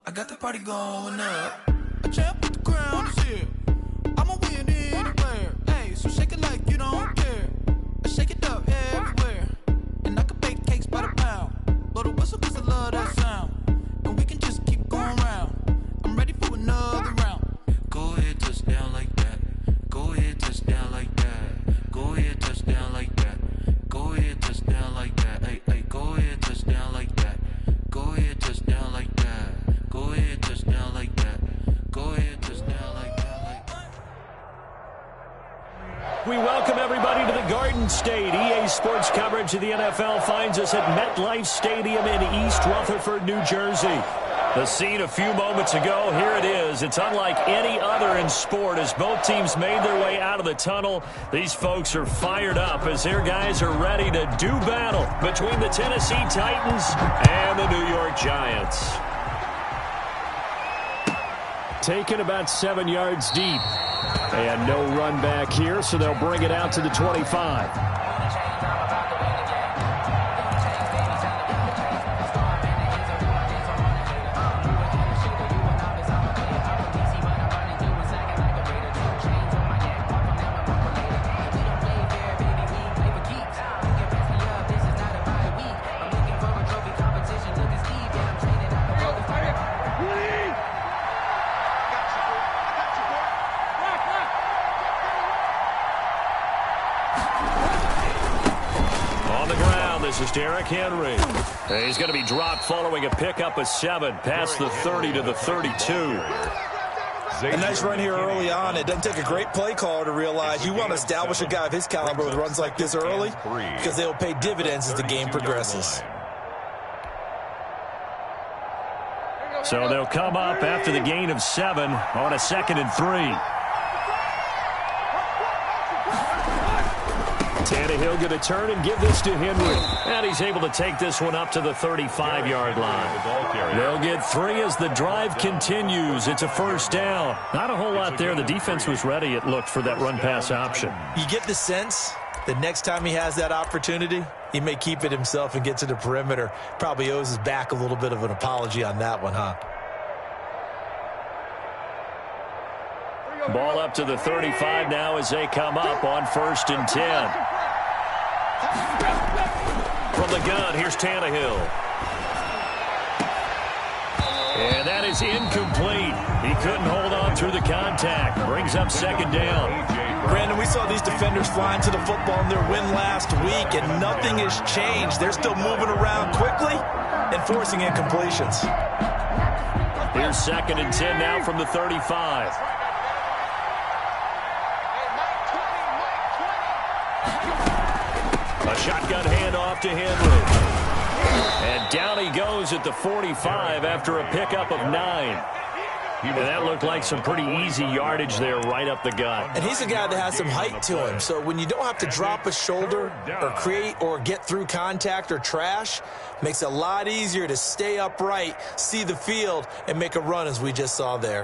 I got the party going up. A champ with the crown is here. I'ma win anywhere. Hey, so shake it like you don't care. I shake it up everywhere. And I can bake cakes by the pound. Blow the whistle cause I love that sound. And we can just keep going round. I'm ready for another round. Go ahead, touch down like that. Go ahead, touch down like that. Go ahead, touch down like that. Go ahead, touch down like that. Hey, hey, go ahead, touch down like that. Go ahead, touch down like that. Go ahead, touch down like that. Go ahead, touch down like that. We welcome everybody to the Garden State. EA Sports coverage of the NFL finds us at MetLife Stadium in East Rutherford, New Jersey. The scene a few moments ago, here it is. It's unlike any other in sport as both teams made their way out of the tunnel. These folks are fired up as their guys are ready to do battle between the Tennessee Titans and the New York Giants. Taken about 7 yards deep. And no run back here, so they'll bring it out to the 25. This is Derrick Henry. He's going to be dropped following a pickup of 7 past the 30 to the 32. A nice run here early on. It doesn't take a great play caller to realize you want to establish a guy of his caliber with runs like this early because they will pay dividends as the game progresses. So they'll come up after the gain of 7 on a 2nd and 3. Tannehill going to turn and give this to Henry. And he's able to take this one up to the 35-yard line. They'll get 3 as the drive continues. It's a first down. Not a whole lot there. The defense was ready, it looked, for that run-pass option. You get the sense that next time he has that opportunity, he may keep it himself and get to the perimeter. Probably owes his back a little bit of an apology on that one, huh? Ball up to the 35 now as they come up on 1st and 10. From the gun, here's Tannehill. And that is incomplete. He couldn't hold on through the contact. Brings up 2nd down. Brandon, we saw these defenders flying to the football in their win last week, and nothing has changed. They're still moving around quickly and forcing incompletions. Here's 2nd and 10 now from the 35. A shotgun handoff to Henry. And down he goes at the 45 after a pickup of 9. And that looked like some pretty easy yardage there right up the gut. And he's a guy that has some height to him. So when you don't have to drop a shoulder or create or get through contact or trash, makes it a lot easier to stay upright, see the field, and make a run as we just saw there.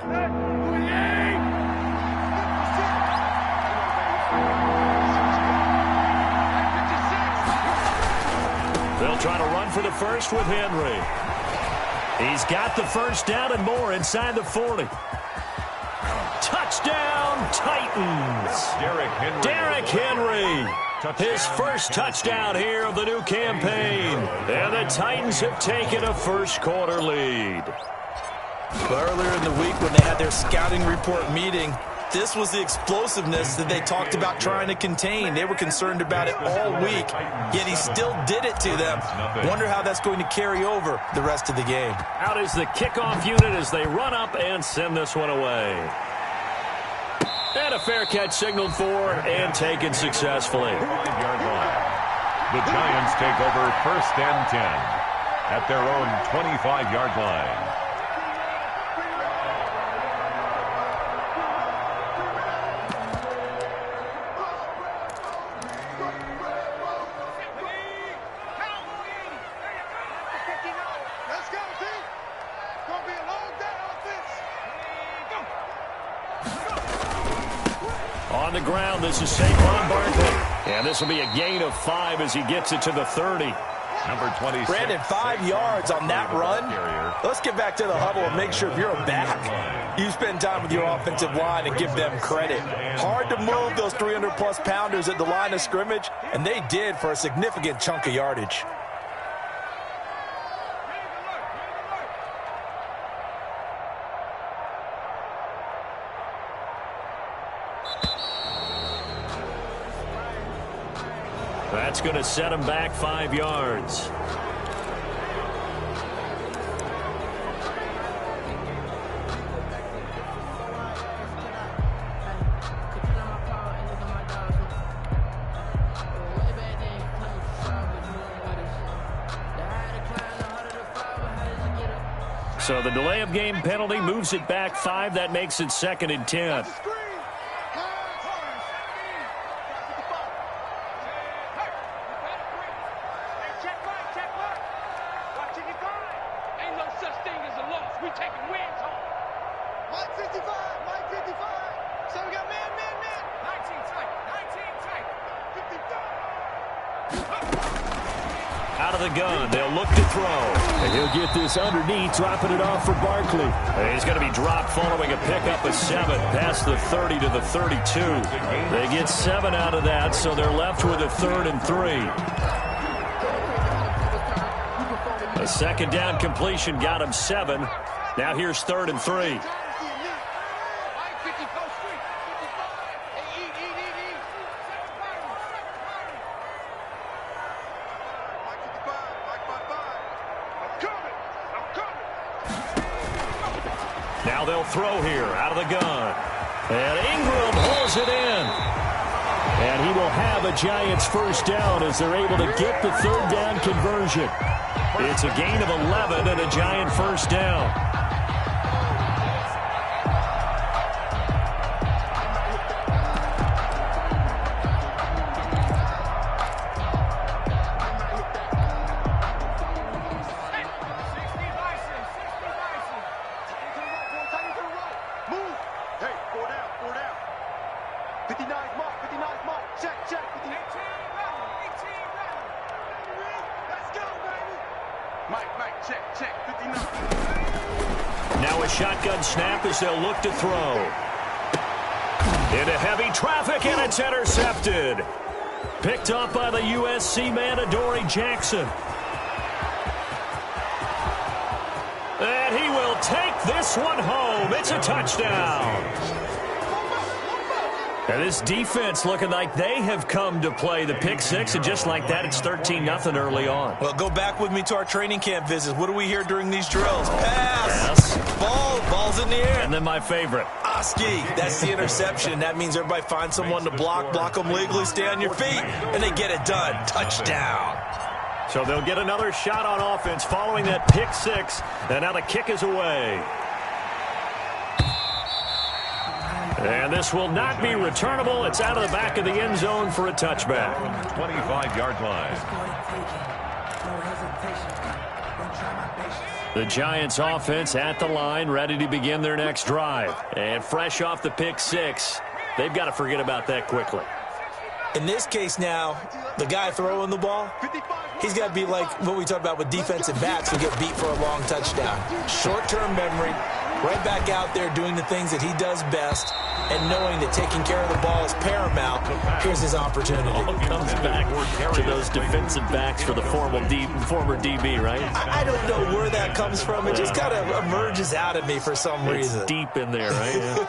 They'll try to run for the first with Henry. He's got the first down and more inside the 40. Touchdown, Titans. Derrick Henry. His first touchdown here of the new campaign. And the Titans have taken a first-quarter lead. But earlier in the week when they had their scouting report meeting, this was the explosiveness that they talked about trying to contain. They were concerned about it all week, yet he still did it to them. Wonder how that's going to carry over the rest of the game. Out is the kickoff unit as they run up and send this one away. And a fair catch signaled for and taken successfully. The Giants take over 1st and 10 at their own 25-yard line. On the ground, this is Saquon Barkley. And this will be a gain of 5 as he gets it to the 30. Number 26. Brandon, 5 yards on that run. Let's get back to the huddle and make sure if you're a back, you spend time with your offensive line and give them credit. Hard to move those 300-plus pounders at the line of scrimmage, and they did for a significant chunk of yardage. That's going to set him back 5 yards. So the delay of game penalty moves it back 5. That makes it 2nd and 10. Out of the gun, they'll look to throw. And he'll get this underneath, dropping it off for Barkley. He's going to be dropped following a pickup of 7 past the 30 to the 32. They get 7 out of that, so they're left with a 3rd and 3. A 2nd down completion got him 7. Now here's 3rd and 3. Now they'll throw here out of the gun. And Ingram holds it in. And he will have a Giants 1st down as they're able to get the 3rd down conversion. It's a gain of 11 and a Giant 1st down. Now a shotgun snap as they'll look to throw. Into heavy traffic, and it's intercepted. Picked up by the USC man, Adoree Jackson. And he will take this one home. It's a touchdown. And this defense looking like they have come to play the pick 6, and just like that, it's 13-0 early on. Well, go back with me to our training camp visits. What do we hear during these drills? Pass. Yes. Ball's in the air. And then my favorite. Oski, that's the interception. That means everybody finds someone to block them legally, stay on your feet, and they get it done. Touchdown. So they'll get another shot on offense following that pick 6, and now the kick is away. And this will not be returnable. It's out of the back of the end zone for a touchback. 25-yard line. The Giants offense at the line, ready to begin their next drive. And fresh off the pick 6, they've got to forget about that quickly. In this case now, the guy throwing the ball, he's got to be like what we talk about with defensive backs who get beat for a long touchdown. Short-term memory, right back out there doing the things that he does best, and knowing that taking care of the ball is paramount. Here's his opportunity. All comes back to those defensive backs for the former DB, right? I don't know where that comes from. It just kind of emerges out of me for some reason. It's deep in there, right? Yeah.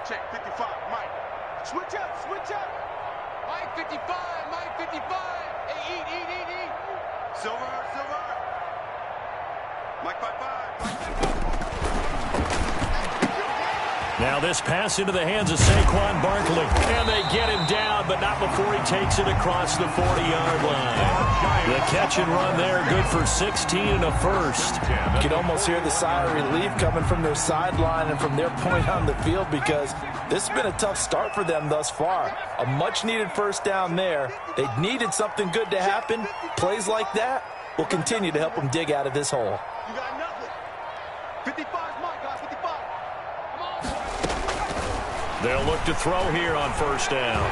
Check 55, Mike. Switch up. Mike 55, Mike 55. Hey, eat. Silver. Mike 55. Now this pass into the hands of Saquon Barkley. And they get him down, but not before he takes it across the 40-yard line. The catch and run there, good for 16 and a 1st. You can almost hear the sigh of relief coming from their sideline and from their point on the field, because this has been a tough start for them thus far. A much-needed 1st down there. They needed something good to happen. Plays like that will continue to help them dig out of this hole. You got nothing. 55, Mike, guys, 55. Come on. They'll look to throw here on first down.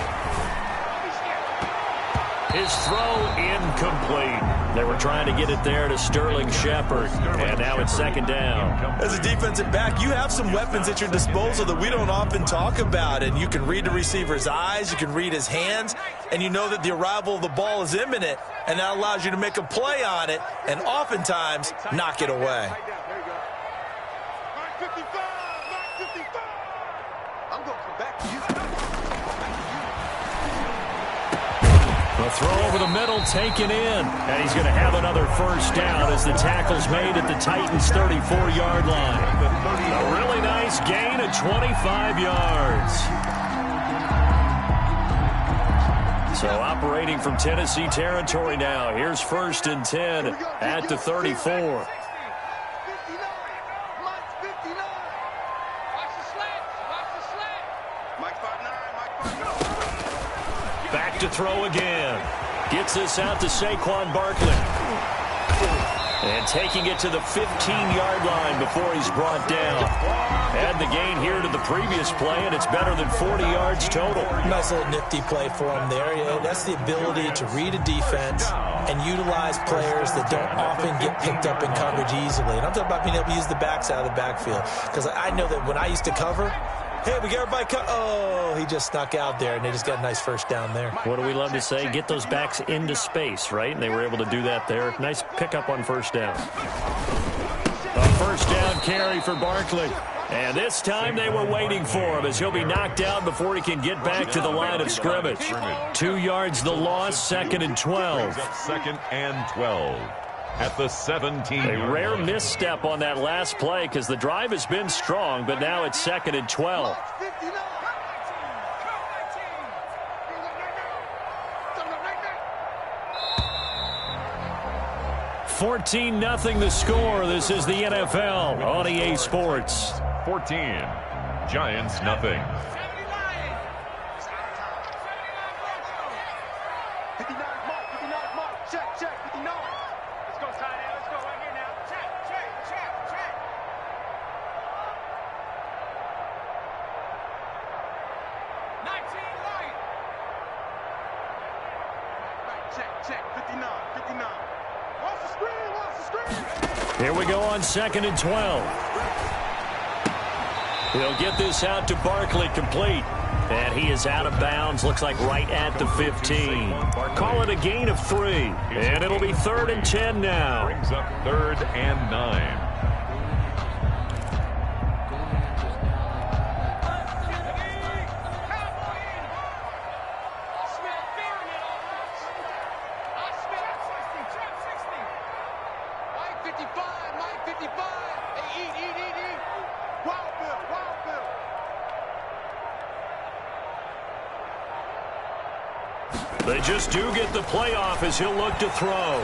His throw incomplete. They were trying to get it there to Sterling Shepard, and now it's second down. As a defensive back, you have some weapons at your disposal that we don't often talk about, and you can read the receiver's eyes, you can read his hands, and you know that the arrival of the ball is imminent, and that allows you to make a play on it and oftentimes knock it away. I'm going to come back to you. The throw over the middle taken in, and he's going to have another first down as the tackle's made at the Titans' 34-yard line. A really nice gain of 25 yards. So operating from Tennessee territory now. Here's first and 10 at the 34. Back to throw again. Gets this out to Saquon Barkley. And taking it to the 15-yard line before he's brought down. Add the gain here to the previous play, and it's better than 40 yards total. Nice little nifty play for him there. Yeah, that's the ability to read a defense and utilize players that don't often get picked up in coverage easily. And I'm talking about being able to use the backs out of the backfield. Because I know that when I used to cover, hey, we got everybody cut. Oh, he just snuck out there, and they just got a nice first down there. What do we love to say? Get those backs into space, right? And they were able to do that there. Nice pickup on first down. A first down carry for Barkley. And this time they were waiting for him as he'll be knocked out before he can get back to the line of scrimmage. 2 yards the loss, second and 12. Second and 12. At the 17. A rare misstep on that last play because the drive has been strong, but now it's second and 12. 14-0 the score. This is the NFL on EA Sports. 14. Giants nothing. Here we go on second and 12. He'll get this out to Barkley complete. And he is out of bounds. Looks like right at the 15. Call it a gain of 3. And it'll be third and 10 now. Brings up third and 9. They just do get the playoff as he'll look to throw.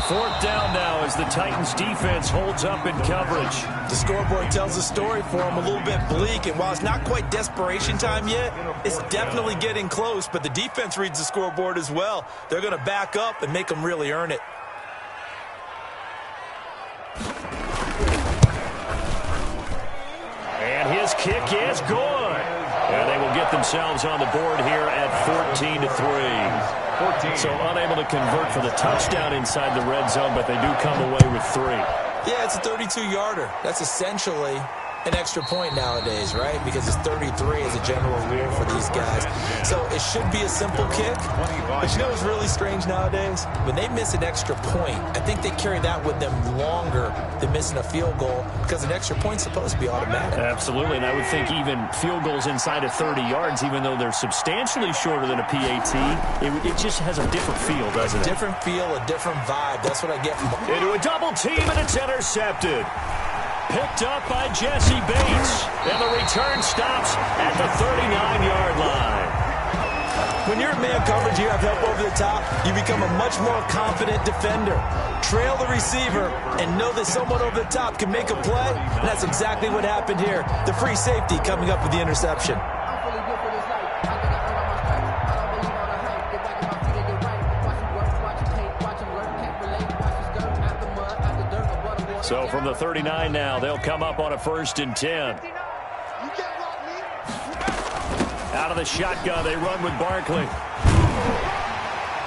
Fourth down now as the Titans defense holds up in coverage. The scoreboard tells the story for him, a little bit bleak, and while it's not quite desperation time yet, it's definitely getting close, but the defense reads the scoreboard as well. They're going to back up and make them really earn it. And his kick is good. And they will get themselves on the board here at 14-3. So unable to convert for the touchdown inside the red zone, but they do come away with 3. Yeah, it's a 32-yarder. That's essentially an extra point nowadays, right? Because it's 33 as a general rule for these guys. So it should be a simple kick. But you know what's really strange nowadays? When they miss an extra point, I think they carry that with them longer than missing a field goal because an extra point's supposed to be automatic. Absolutely, and I would think even field goals inside of 30 yards, even though they're substantially shorter than a PAT, it just has a different feel, doesn't it? Different feel, a different vibe. That's what I get from them. Into a double team, and it's intercepted. Picked up by Jesse Bates. And the return stops at the 39-yard line. When you're in man coverage, you have help over the top, you become a much more confident defender. Trail the receiver and know that someone over the top can make a play, and that's exactly what happened here. The free safety coming up with the interception. So from the 39 now, they'll come up on a 1st and 10. Out of the shotgun, they run with Barkley.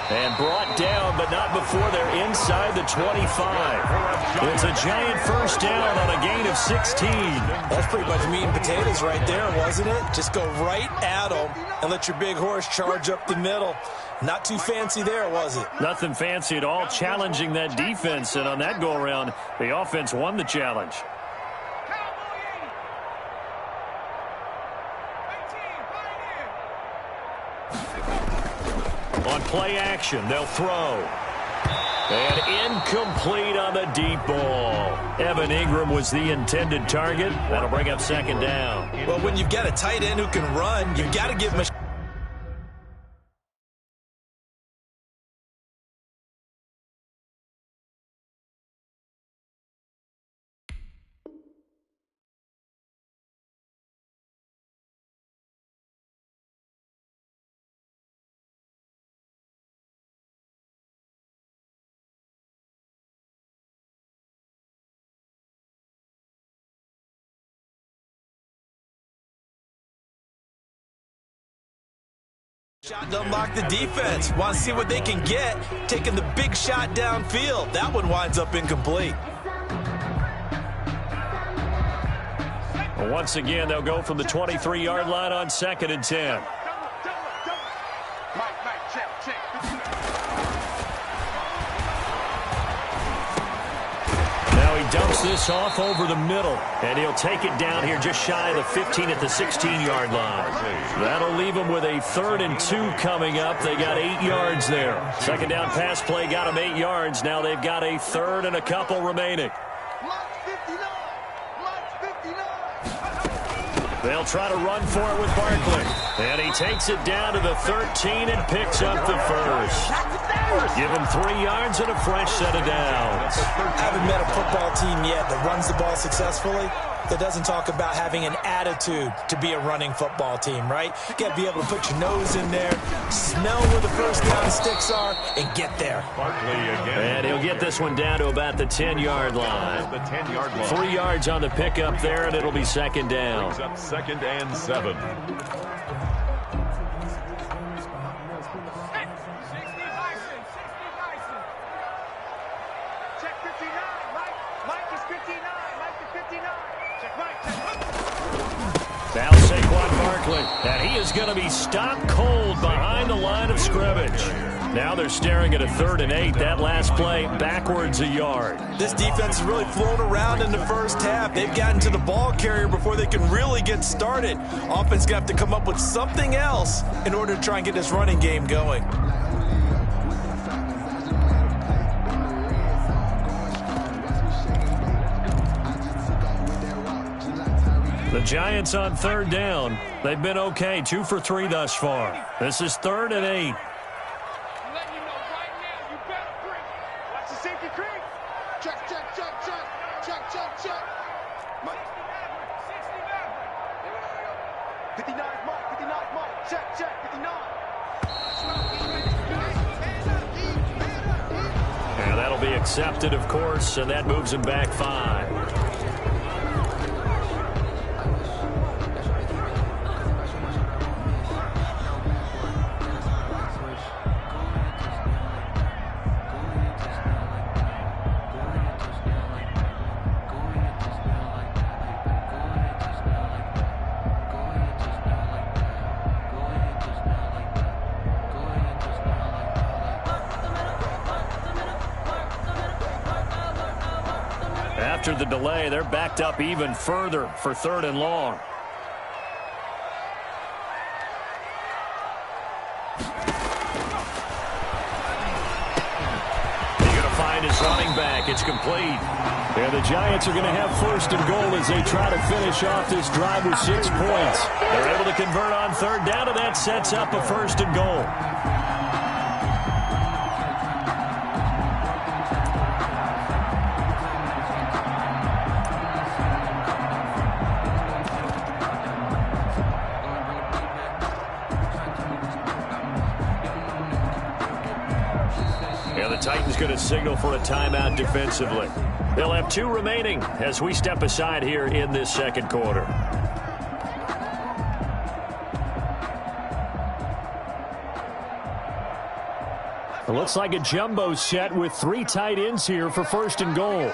And brought down, but not before they're inside the 25. It's a giant 1st down on a gain of 16. That's pretty much meat and potatoes right there, wasn't it? Just go right at them and let your big horse charge up the middle. Not too fancy there, was it? Nothing fancy at all, challenging that defense. And on that go-around, the offense won the challenge. On play action, they'll throw. And incomplete on the deep ball. Evan Ingram was the intended target. That'll bring up 2nd down. Well, when you've got a tight end who can run, you've got to give him a shot to unlock the defense. Want to see what they can get, taking the big shot downfield. That one winds up incomplete. Well, once again, they'll go from the 23-yard line on 2nd and 10. Now he dumps this off over the middle, and he'll take it down here just shy of the 15 at the 16-yard line. That'll leave them with a 3rd and 2 coming up. They got 8 yards there. 2nd down pass play got them 8 yards. Now they've got a 3rd and a couple remaining. They'll try to run for it with Barkley. And he takes it down to the 13 and picks up the 1st. Give him 3 yards and a fresh set of downs. I haven't met a football team yet that runs the ball successfully that doesn't talk about having an attitude to be a running football team, right? You got to be able to put your nose in there, smell where the first down sticks are, and get there. And he'll get this one down to about the 10-yard line. 3 yards on the pickup there, and it'll be 2nd down. 2nd and 7. Now Saquon Barkley, and he is going to be stopped cold behind the line of scrimmage. Now they're staring at a 3rd and 8. That last play backwards a yard. This defense has really flown around in the first half. They've gotten to the ball carrier before they can really get started. Offense got to come up with something else in order to try and get this running game going. The Giants on 3rd down. They've been okay, 2 for 3 thus far. This is 3rd and 8. And that'll be accepted, of course, and that moves him back 5. After the delay, they're backed up even further for 3rd and long. He's going to find his running back. It's complete. And the Giants are going to have 1st and goal as they try to finish off this drive with 6 points. They're able to convert on 3rd down, and that sets up a 1st and goal. Titans going to signal for a timeout defensively. They'll have 2 remaining as we step aside here in this second quarter. It looks like a jumbo set with 3 tight ends here for first and goal.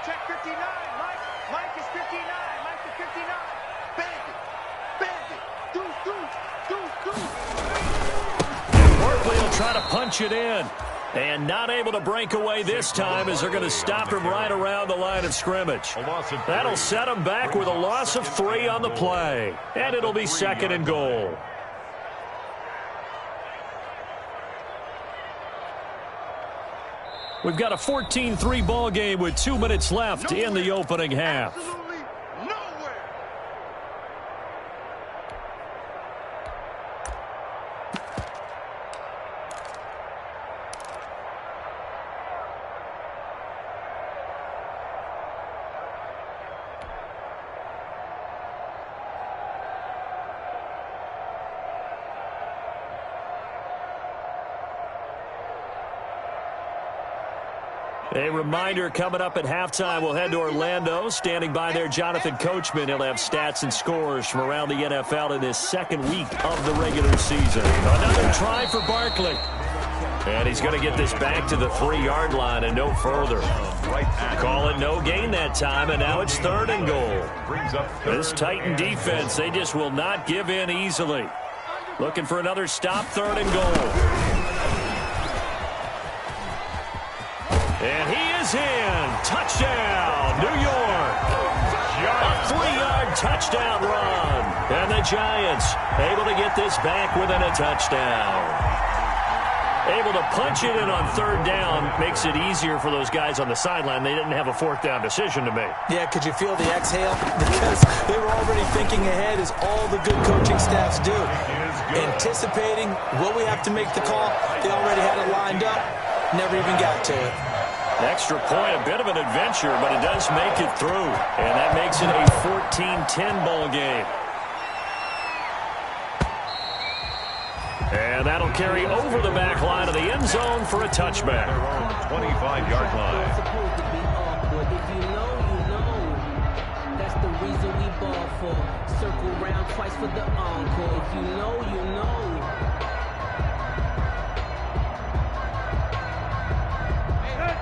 Check 59. Mike is 59. Mike is 59. Bandit. Deuce. Barkley will try to punch it in. And not able to break away this time as they're going to stop him right around the line of scrimmage. That'll set him back with a loss of 3 on the play. And it'll be second and goal. We've got a 14-3 ball game with 2 minutes left in the opening half. Absolutely nowhere. A reminder, coming up at halftime, we'll head to Orlando. Standing by there, Jonathan Coachman. He'll have stats and scores from around the NFL in this second week of the regular season. Another try for Barkley. And he's going to get this back to the 3-yard line and no further. Call it no gain that time, and now it's third and goal. This Titan defense, they just will not give in easily. Looking for another stop, third and goal. And he is in. Touchdown, New York. A 3-yard touchdown run. And the Giants able to get this back within a touchdown. Able to punch it in on third down makes it easier for those guys on the sideline. They didn't have a fourth down decision to make. Yeah, could you feel the exhale? Because they were already thinking ahead, as all the good coaching staffs do. Anticipating, will we have to make the call? They already had it lined up. Never even got to it. Extra point, a bit of an adventure, but it does make it through. And that makes it a 14-10 ball game. And that'll carry over the back line of the end zone for a touchback. 25-yard line. If you know, you know. That's the reason we ball for. Circle round twice for the encore. If you know, you know.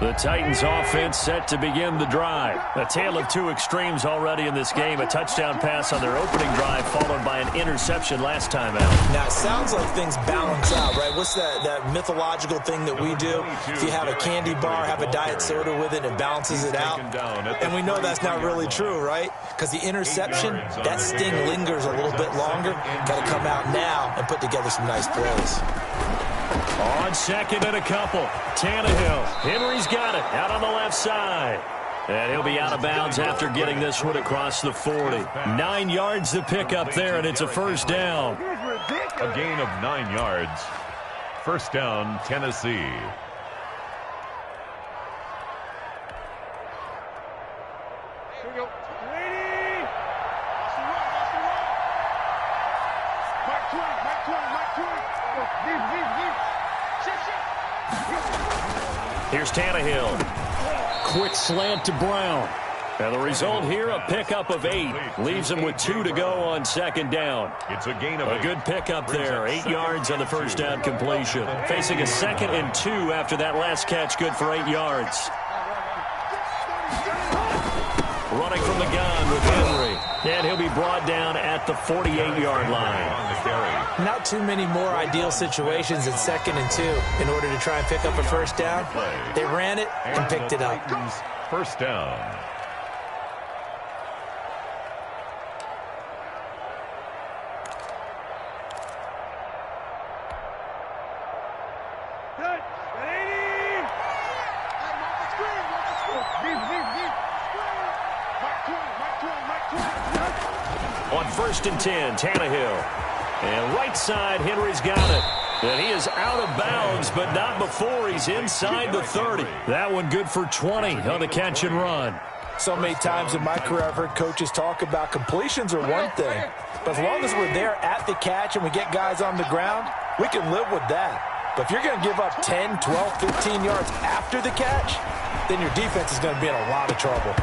The Titans offense set to begin the drive. A tale of 2 extremes already in this game. A touchdown pass on their opening drive followed by an interception last time out. Now, it sounds like things balance out, right? What's that mythological thing that we do? If you have a candy bar, have a diet soda with it, it balances it out. And we know that's not really true, right? Because the interception, that sting lingers a little bit longer. Got to come out now and put together some nice plays. On second and a couple, Tannehill. Henry's got it out on the left side. And he'll be out of bounds after getting this one across the 40. 9 yards to pick up there, and it's a first down. A gain of 9 yards. First down, Tennessee. Here we go. Ready. Mike 20. Here's Tannehill. Quick slant to Brown. And the result here, a pickup of 8. Leaves him with 2 to go on second down. It's a gain of 8. A good pickup there. 8 yards on the first down completion. Facing a 2nd and 2 after that last catch, good for 8 yards. Running from the gun with Henry. And he'll be brought down at the 48-yard line. Not too many more ideal situations at 2nd and 2 in order to try and pick up a first down. They ran it and picked it up. First down. On 1st and 10, Tannehill. And right side, Henry's got it. And he is out of bounds, but not before he's inside the 30. That one good for 20 on the catch and run. So many times in my career, I've heard coaches talk about completions are one thing. But as long as we're there at the catch and we get guys on the ground, we can live with that. But if you're going to give up 10, 12, 15 yards after the catch, then your defense is going to be in a lot of trouble.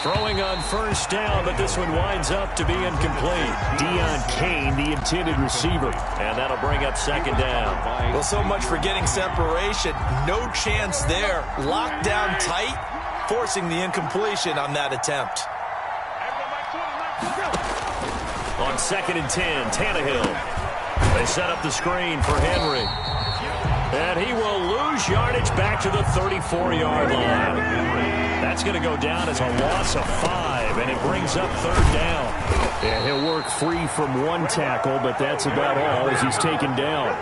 Throwing on first down, but this one winds up to be incomplete. Deion Kane, the intended receiver, and that'll bring up second down. Well, so much for getting separation. No chance there. Locked down tight, forcing the incompletion on that attempt. On 2nd and 10, Tannehill. They set up the screen for Henry. And he will lose yardage back to the 34-yard line. That's going to go down as a loss of 5, and it brings up third down. Yeah, he'll work free from one tackle, but that's about all as he's taken down.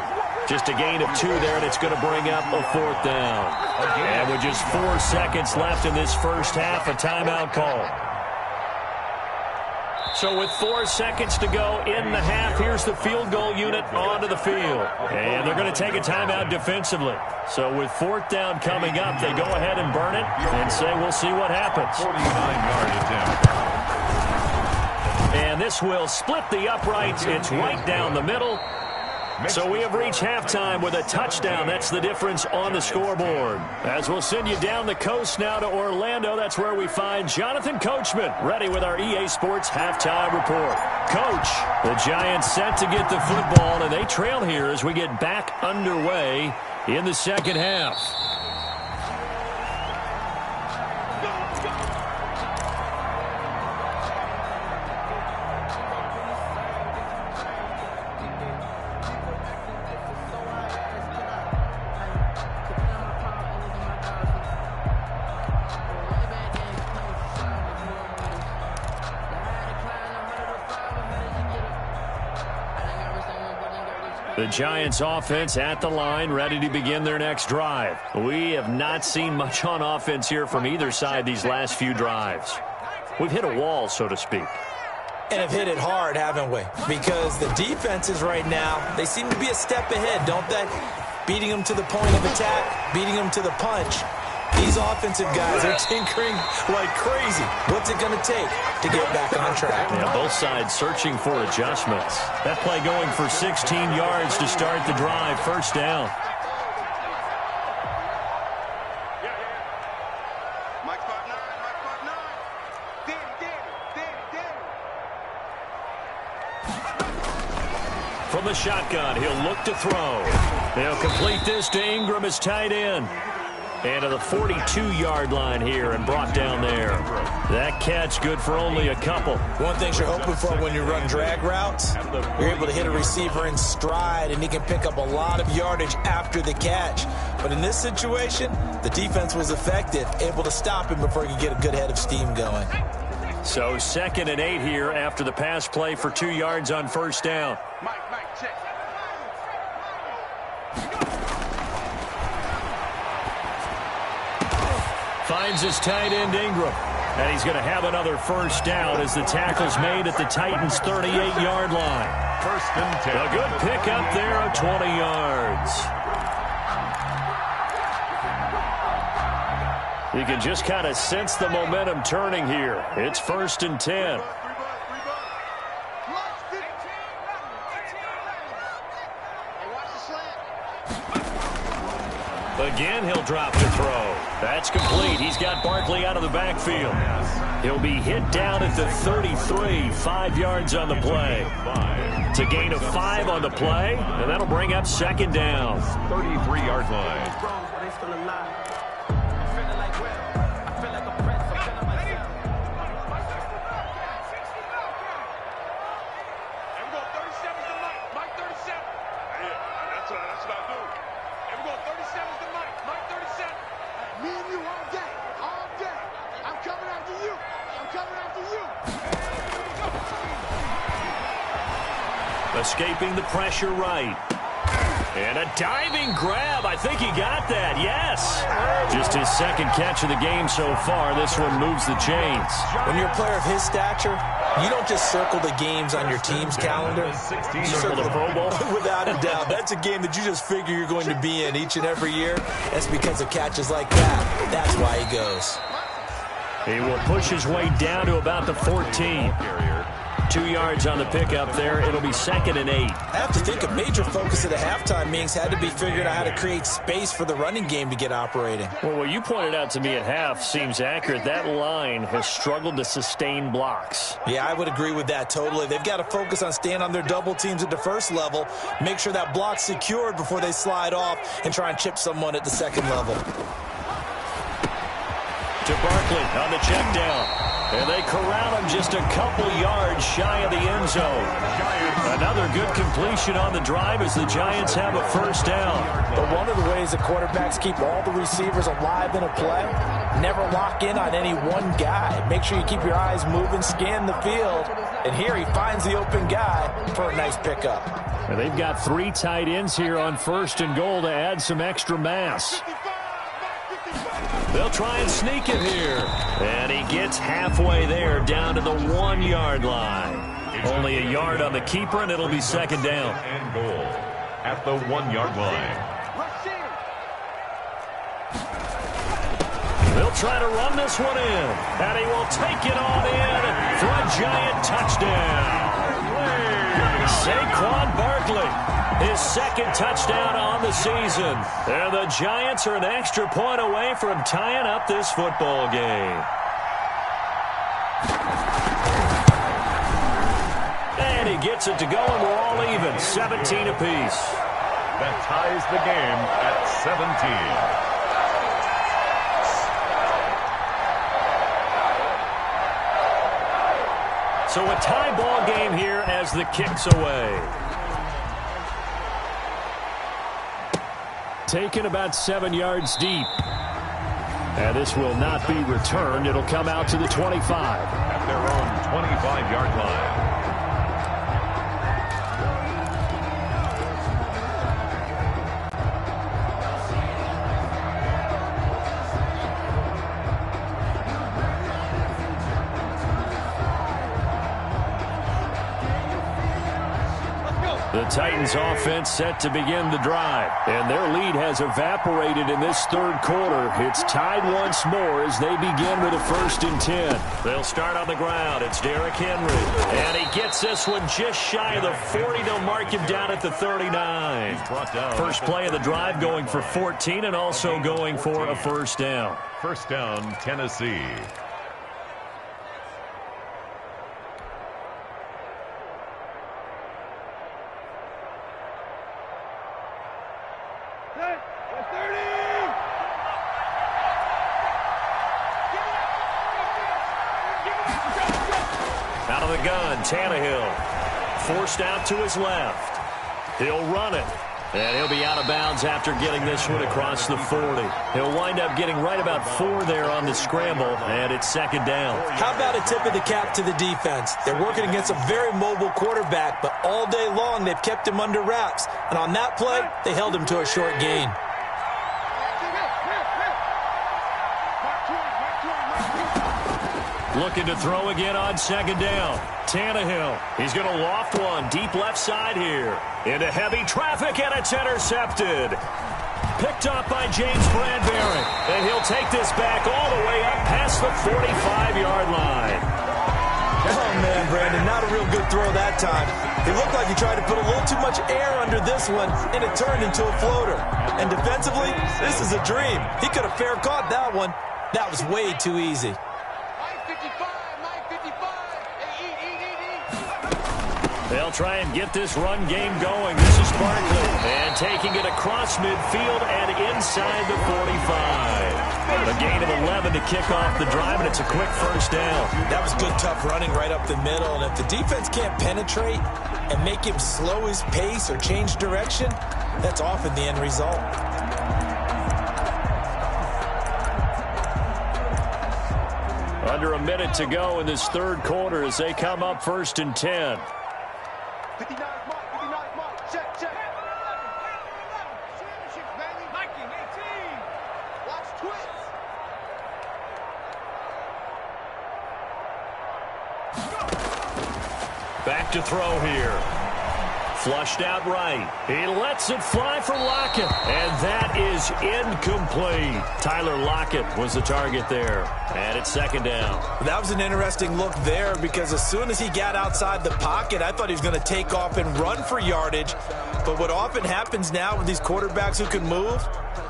Just a gain of 2 there, and it's going to bring up a 4th down. And with just 4 seconds left in this first half, a timeout call. So with 4 seconds to go in the half, here's the field goal unit onto the field. And they're going to take a timeout defensively. So with 4th down coming up, they go ahead and burn it and say we'll see what happens. 49-yard attempt. And this will split the uprights. It's right down the middle. So we have reached halftime with a touchdown. That's the difference on the scoreboard. As we'll send you down the coast now to Orlando, that's where we find Jonathan Coachman, ready with our EA Sports halftime report. Coach, the Giants set to get the football, and they trail here as we get back underway in the second half. The Giants offense at the line, ready to begin their next drive. We have not seen much on offense here from either side these last few drives. We've hit a wall, so to speak. And have hit it hard, haven't we? Because the defenses right now, they seem to be a step ahead, don't they? Beating them to the point of attack, beating them to the punch. These offensive guys are tinkering like crazy. What's it going to take to get back on track? Yeah, both sides searching for adjustments. That play going for 16 yards to start the drive. First down. From the shotgun, he'll look to throw. They'll complete this to Ingram as tight end. And to the 42-yard line here and brought down there. That catch good for only a couple. One thing you're hoping for when you run drag routes, you're able to hit a receiver in stride, and he can pick up a lot of yardage after the catch. But in this situation, the defense was effective, able to stop him before he could get a good head of steam going. So 2nd and 8 here after the pass play for 2 yards on first down. Mike, check. Finds his tight end Ingram. And he's going to have another first down as the tackle's made at the Titans' 38-yard line. 1st and 10. A good pickup there of 20 yards. You can just kind of sense the momentum turning here. It's 1st and 10. Again, he'll drop to throw. That's complete. He's got Barkley out of the backfield. He'll be hit down at the 33, 5 yards on the play. It's a gain of 5 on the play, and that'll bring up second down. 33-yard line. Escaping the pressure right. And a diving grab. I think he got that. Yes. Just his second catch of the game so far. This one moves the chains. When you're a player of his stature, you don't just circle the games on your team's calendar. You Circle the Pro Bowl? Without a doubt. That's a game that you just figure you're going to be in each and every year. That's because of catches like that. That's why he goes. He will push his way down to about the 14. 2 yards on the pickup there. It'll be 2nd and 8. I have to think a major focus of the halftime meetings had to be figuring out how to create space for the running game to get operating. Well, what you pointed out to me at half seems accurate. That line has struggled to sustain blocks. Yeah, I would agree with that totally. They've got to focus on staying on their double teams at the first level, make sure that block's secured before they slide off and try and chip someone at the second level. To Barkley on the check down. And they corral him just a couple yards shy of the end zone. Another good completion on the drive as the Giants have a first down. But one of the ways the quarterbacks keep all the receivers alive in a play, never lock in on any one guy. Make sure you keep your eyes moving, scan the field. And here he finds the open guy for a nice pickup. And they've got 3 tight ends here on 1st and goal to add some extra mass. They'll try and sneak it here. And he gets halfway there down to the 1-yard line. Only a yard on the keeper, and it'll be 2nd down. And goal at the 1-yard line. They'll try to run this one in. And he will take it on in for a Giant touchdown. Saquon Barkley, his 2nd touchdown on the season. And the Giants are an extra point away from tying up this football game. And he gets it to go, and we're all even, 17 apiece. That ties the game at 17. So a tie ball game here as the kick's away. Taken about 7 yards deep. And this will not be returned. It'll come out to the 25. At their own 25-yard line. The Titans offense set to begin the drive, and their lead has evaporated in this 3rd quarter. It's tied once more as they begin with a 1st and 10. They'll start on the ground. It's Derrick Henry, and he gets this one just shy of the 40. They'll mark him down at the 39. First play of the drive going for 14 and also going for a 1st down. 1st down, Tennessee. Out of the gun, Tannehill. Forced out to his left. He'll run it. And he'll be out of bounds after getting this one across the 40. He'll wind up getting right about 4 there on the scramble, and it's 2nd down. How about a tip of the cap to the defense? They're working against a very mobile quarterback, but all day long they've kept him under wraps. And on that play, they held him to a short gain. Looking to throw again on 2nd down. Tannehill. He's going to loft one deep left side here. Into heavy traffic, and it's intercepted. Picked up by James Bradbury. And he'll take this back all the way up past the 45-yard line. Oh, man, Brandon, not a real good throw that time. It looked like he tried to put a little too much air under this one, and it turned into a floater. And defensively, this is a dream. He could have fair caught that one. That was way too easy. They'll try and get this run game going. This is Barkley. And taking it across midfield and inside the 45. A gain of 11 to kick off the drive, and it's a quick 1st down. That was good, tough running right up the middle. And if the defense can't penetrate and make him slow his pace or change direction, that's often the end result. Under a minute to go in this 3rd quarter as they come up 1st and 10. 59 mark, check. Viking 18. Watch twits. Back to throw here. Flushed out right. He lets it fly for Lockett. And that is incomplete. Tyler Lockett was the target there. And it's second down. That was an interesting look there because as soon as he got outside the pocket, I thought he was going to take off and run for yardage. But what often happens now with these quarterbacks who can move,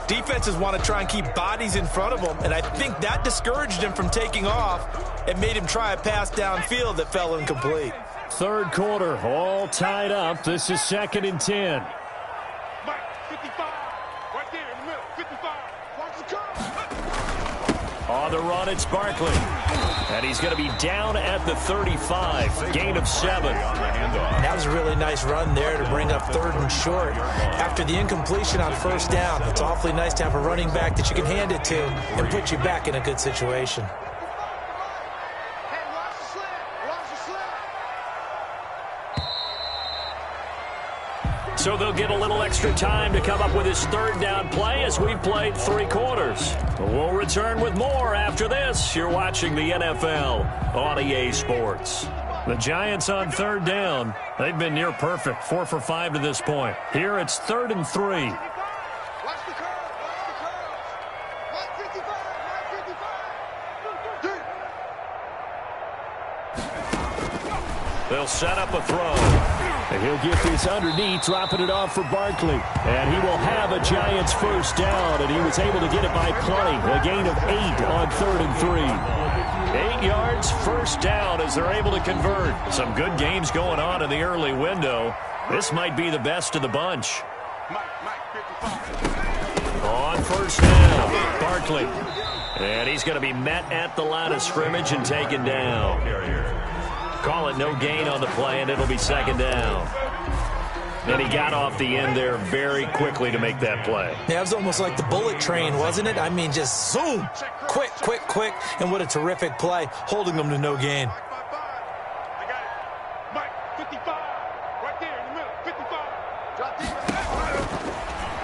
defenses want to try and keep bodies in front of them. And I think that discouraged him from taking off and made him try a pass downfield that fell incomplete. Third quarter, all tied up. This is 2nd and 10. Mike, 55. Right there in the middle. 55. Watch the curve. On the run, it's Barkley. And he's going to be down at the 35. Gain of 7. That was a really nice run there to bring up 3rd and short. After the incompletion on 1st down, it's awfully nice to have a running back that you can hand it to and put you back in a good situation. So they'll get a little extra time to come up with his 3rd down play as we've played 3 quarters. We'll return with more after this. You're watching the NFL on EA Sports. The Giants on 3rd down. They've been near perfect, 4 for 5 to this point. Here it's 3rd and 3. Watch the curve. Watch the curve. 155. They'll set up a throw. And he'll get this underneath, dropping it off for Barkley. And he will have a Giants 1st down, and he was able to get it by plenty. A gain of 8 on 3rd and 3. 8 yards, 1st down as they're able to convert. Some good games going on in the early window. This might be the best of the bunch. On 1st down, Barkley. And he's going to be met at the line of scrimmage and taken down. Call it no gain on the play, and it'll be 2nd down. And he got off the end there very quickly to make that play. Yeah, it was almost like the bullet train, wasn't it? I mean, just zoom. Quick, quick, quick. And what a terrific play, holding them to no gain. I got it. Mike, 55. Right there in the middle. 55. Drop deep.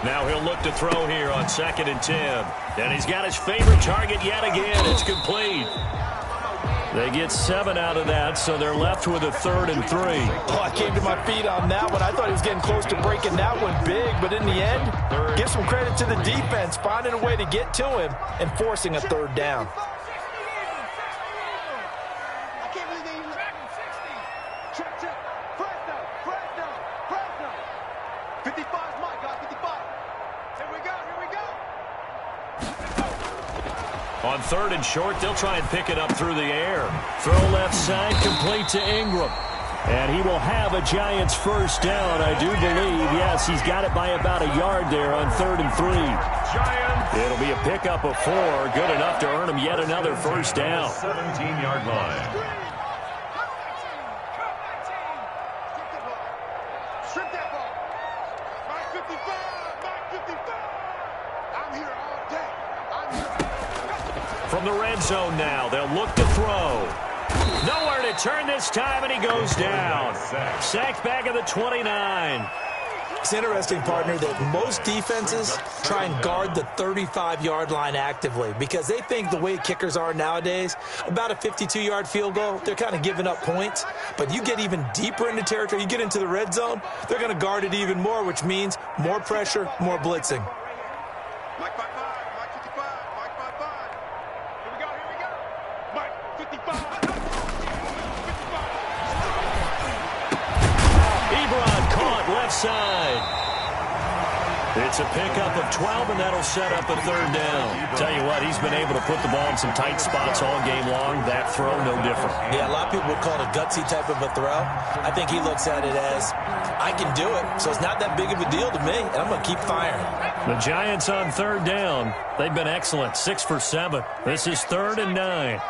Now he'll look to throw here on 2nd and 10. And he's got his favorite target yet again. It's complete. They get 7 out of that, so they're left with a 3rd and 3. Oh, I came to my feet on that one. I thought he was getting close to breaking that one big, but in the end, give some credit to the defense, finding a way to get to him and forcing a 3rd down. I can't believe they even let him 60. Check. Fresno. 55's Mike, guys. 55. Here we go. On 3rd and short, they'll try and pick it up through the air. Throw left side, complete to Ingram. And he will have a Giants 1st down, I do believe. Yes, he's got it by about a yard there on 3rd and 3. Giants. It'll be a pickup of 4, good enough to earn him yet another 1st down. 17-yard line. Strip that ball. Mike 55. I'm here all day. From the red zone now, they'll look to throw. Nowhere to turn this time, and he goes down. Sacked back at the 29. It's interesting, partner, that most defenses try and guard the 35-yard line actively because they think the way kickers are nowadays, about a 52-yard field goal, they're kind of giving up points. But you get even deeper into territory, you get into the red zone, they're going to guard it even more, which means more pressure, more blitzing. Mike 55. Mike 55. Mike 55. Here we go. Mike 55. Ebron caught left side. It's a pickup of 12, and that'll set up a 3rd down. Tell you what, he's been able to put the ball in some tight spots all game long. That throw, no different. Yeah, a lot of people would call it a gutsy type of a throw. I think he looks at it as, I can do it, so it's not that big of a deal to me, and I'm going to keep firing. The Giants on 3rd down. They've been excellent, 6 for 7. This is 3rd and 9.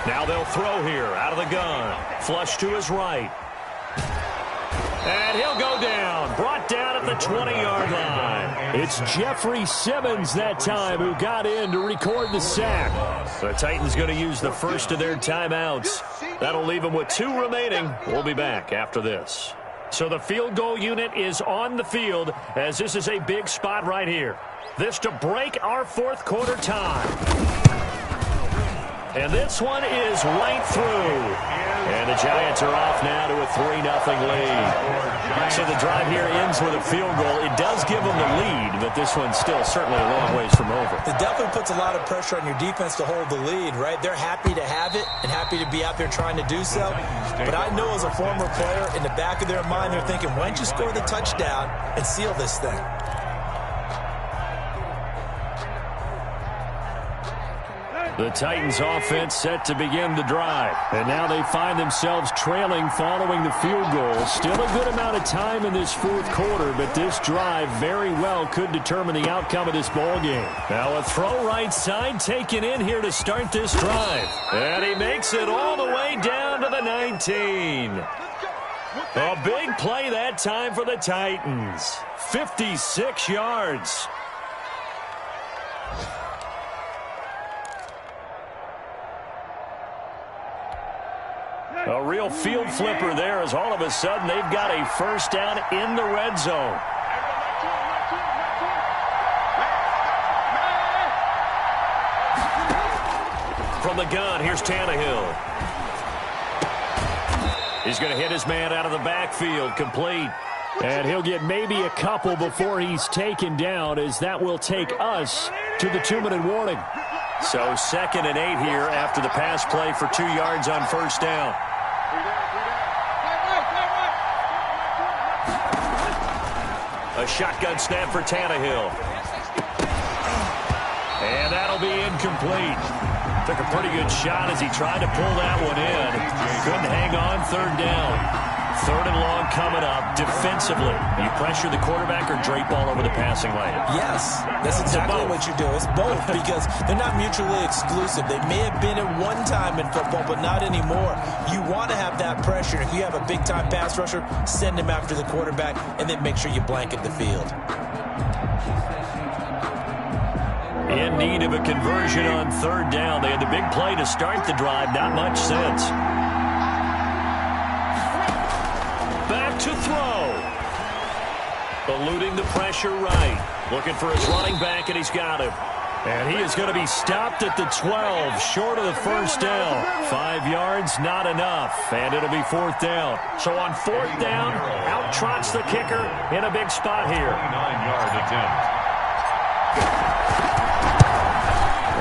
Now they'll throw here out of the gun. Flush to his right. And he'll go down. Brought down at the 20-yard line. It's Jeffrey Simmons that time who got in to record the sack. The Titans going to use the first of their timeouts. That'll leave them with 2 remaining. We'll be back after this. So the field goal unit is on the field as this is a big spot right here. This to break our fourth quarter tie. And this one is right through. And the Giants are off now to a 3-0 lead. So the drive here ends with a field goal. It does give them the lead, but this one's still certainly a long ways from over. It definitely puts a lot of pressure on your defense to hold the lead, right? They're happy to have it and happy to be out there trying to do so. But I know as a former player, in the back of their mind, they're thinking, why don't you score the touchdown and seal this thing? The Titans offense set to begin the drive. And now they find themselves trailing following the field goal. Still a good amount of time in this fourth quarter, but this drive very well could determine the outcome of this ball game. Now a throw right side taken in here to start this drive. And he makes it all the way down to the 19. A big play that time for the Titans. 56 yards. A real field flipper there as all of a sudden they've got a first down in the red zone. From the gun, here's Tannehill. He's going to hit his man out of the backfield, complete. And he'll get maybe a couple before he's taken down, as that will take us to the 2-minute warning. So 2nd and 8 here after the pass play for 2 yards on first down. A shotgun snap for Tannehill. And that'll be incomplete. Took a pretty good shot as he tried to pull that one in. Couldn't hang on, 3rd down. 3rd and long coming up. Defensively, you pressure the quarterback or drape all over the passing lane? Yes, that's exactly what you do. It's both because they're not mutually exclusive. They may have been at one time in football, but not anymore. You want to have that pressure. If you have a big-time pass rusher, send him after the quarterback, and then make sure you blanket the field. In need of a conversion on 3rd down. They had the big play to start the drive. Not much since. Back to throw. Eluding the pressure right. Looking for his running back, and he's got him. And he is going to be stopped at the 12, short of the first down. 5 yards, not enough. And it'll be 4th down. So on 4th down, out trots the kicker in a big spot here. 9-yard attempt.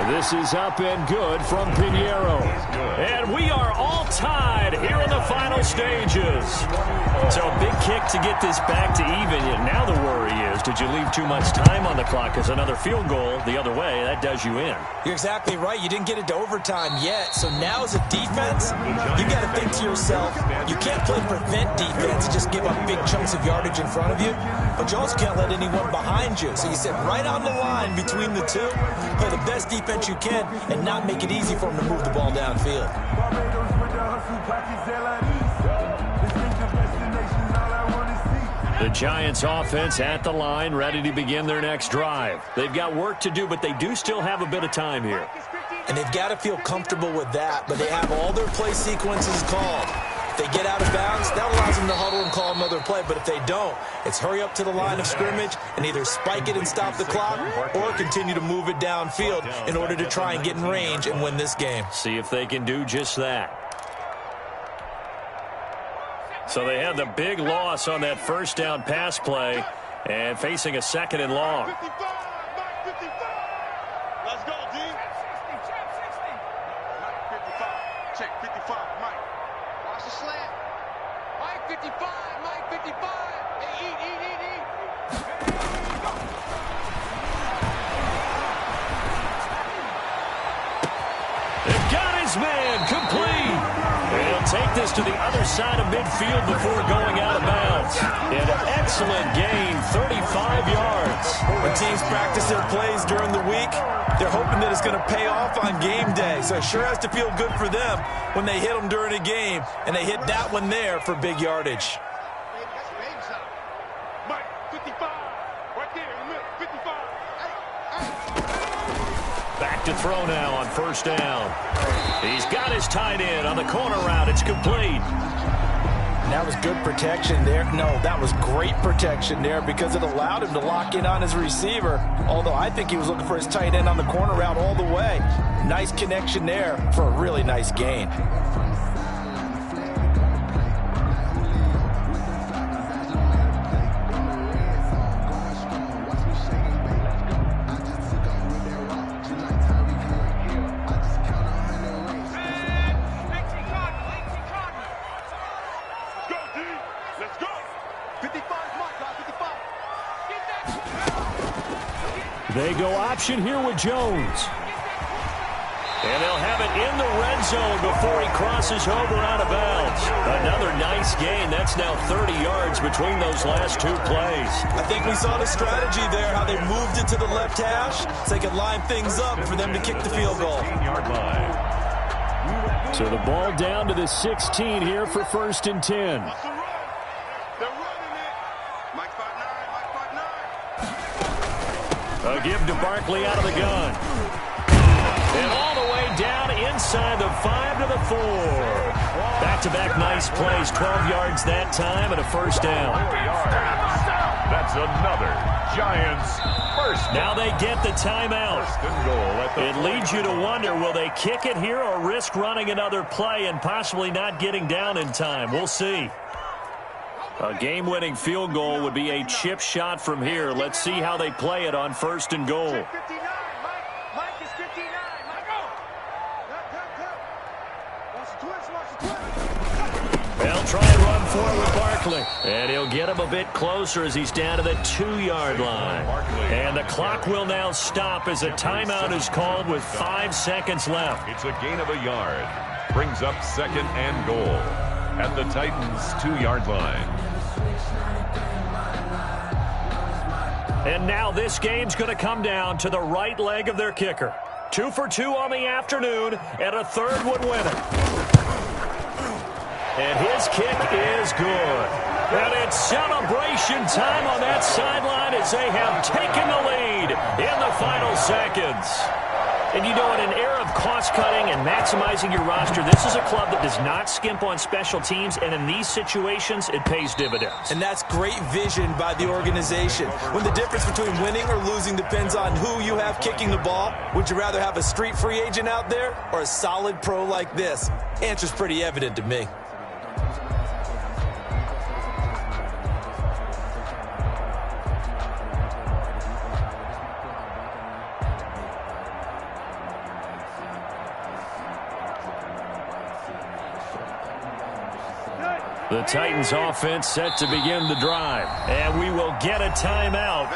This is up and good from Pinheiro. And we are all tied here in the final stages. So a big kick to get this back to even. Now the worry is, did you leave too much time on the clock? Because another field goal the other way, that does you in. You're exactly right. You didn't get it to overtime yet. So now as a defense, you got to think to yourself, you can't play prevent defense and just give up big chunks of yardage in front of you. But you also can't let anyone behind you. So you sit right on the line between the two, play the best defense you can, and not make it easy for them to move the ball downfield. The Giants offense at the line, ready to begin their next drive. They've got work to do, but they do still have a bit of time here. And they've got to feel comfortable with that, but they have all their play sequences called. If they get out of bounds, that allows them to huddle and call another play. But if they don't, it's hurry up to the line of scrimmage and either spike it and stop the clock or continue to move it downfield in order to try and get in range and win this game. See if they can do just that. So they had the big loss on that first down pass play and facing a 2nd and long. 55, Mike 55. Let's go, D. Check 60. Mike 55. Check 55, Mike. Watch the slant. Mike 55, Mike 55. Hey, eat. They've got his man complete. He'll take this to the other side of midfield before going out of bounds. An excellent gain, 35 yards. When teams practice their plays during the week, they're hoping that it's going to pay off on game day. So it sure has to feel good for them when they hit them during a game, and they hit that one there for big yardage. Mike 55. Right there in the middle. 55. Back to throw now on first down. He's got his tight end on the corner route. It's complete. And that was good protection there. No, that was great protection there because it allowed him to lock in on his receiver. Although I think he was looking for his tight end on the corner route all the way. Nice connection there for a really nice gain. They go option here with Jones. And they'll have it in the red zone before he crosses over out of bounds. Another nice gain. That's now 30 yards between those last two plays. I think we saw the strategy there, how they moved it to the left hash so they could line things up for them to kick the field goal. So the ball down to the 16 here for 1st and 10. A give to Barkley out of the gun. And all the way down inside the 5 to the 4. Back-to-back nice plays, 12 yards that time and a first down. That's another Giants first down. Now they get the timeout. First and goal at the It leads you to wonder, will they kick it here or risk running another play and possibly not getting down in time? We'll see. A game-winning field goal would be a chip shot from here. Let's see how they play it on 1st and goal. They'll try and run for it with Barkley. And he'll get him a bit closer as he's down to the 2-yard line. And the clock will now stop as a timeout is called with 5 seconds left. It's a gain of a yard. Brings up 2nd and goal at the Titans' 2-yard line. And now this game's going to come down to the right leg of their kicker. 2 for 2 on the afternoon, and a third would win it. And his kick is good. And it's celebration time on that sideline as they have taken the lead in the final seconds. And you know, in an era of cost-cutting and maximizing your roster, this is a club that does not skimp on special teams, and in these situations, it pays dividends. And that's great vision by the organization. When the difference between winning or losing depends on who you have kicking the ball, would you rather have a street free agent out there or a solid pro like this? Answer's pretty evident to me. The Titans offense set to begin the drive. And we will get a timeout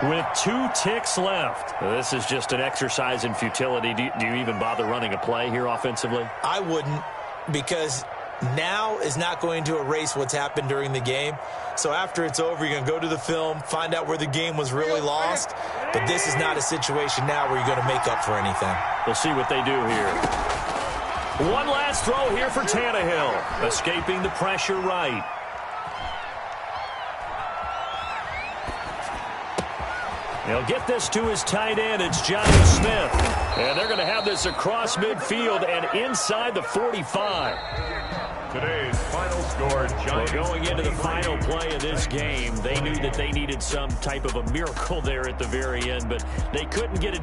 with 2 ticks left. This is just an exercise in futility. Do you even bother running a play here offensively? I wouldn't, because now is not going to erase what's happened during the game. So after it's over, you're going to go to the film, find out where the game was really lost. But this is not a situation now where you're going to make up for anything. We'll see what they do here. One last throw here for Tannehill, escaping the pressure right. He'll get this to his tight end. It's Johnny Smith. And they're going to have this across midfield and inside the 45. Today's final score, Giants. Well, going into the final play of this game, they knew that they needed some type of a miracle there at the very end, but they couldn't get it.